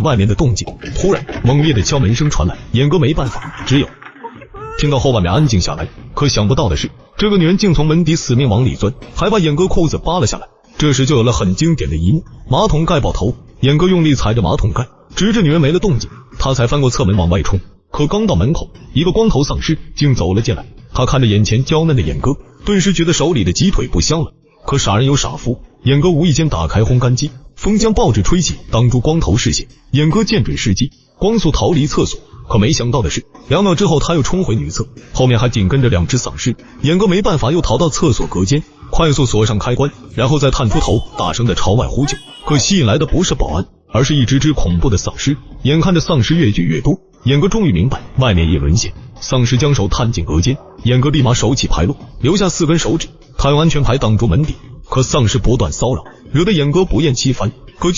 外面的动静，突然猛烈的敲门声传来，演哥没办法，只有听到后外面安静下来。可想不到的是，这个女人竟从门底死命往里钻，还把演哥裤子扒了下来。这时就有了很经典的一幕，马桶盖爆头，演哥用力踩着马桶盖，直至女人没了动静，他才翻过侧门往外冲。可刚到门口，一个光头丧尸竟走了进来，他看着眼前娇嫩的演哥，顿时觉得手里的鸡腿不香了。可傻人有傻福，演哥无意间打开烘干机，风将报纸吹起，挡住光头视线。演哥见准时机，光速逃离厕所。可没想到的是，2秒之后他又冲回女厕，后面还紧跟着2只丧尸。演哥没办法，又逃到厕所隔间，快速锁上开关，然后再探出头，大声的朝外呼救。可吸引来的不是保安，而是一只恐怖的丧尸。眼看着丧尸越聚越多，演哥终于明白外面也沦陷。丧尸将手探进隔间，演哥立马手起牌落，留下4根手指，他用安全牌挡住门底。可丧尸不断骚扰，惹得演哥不厌其烦，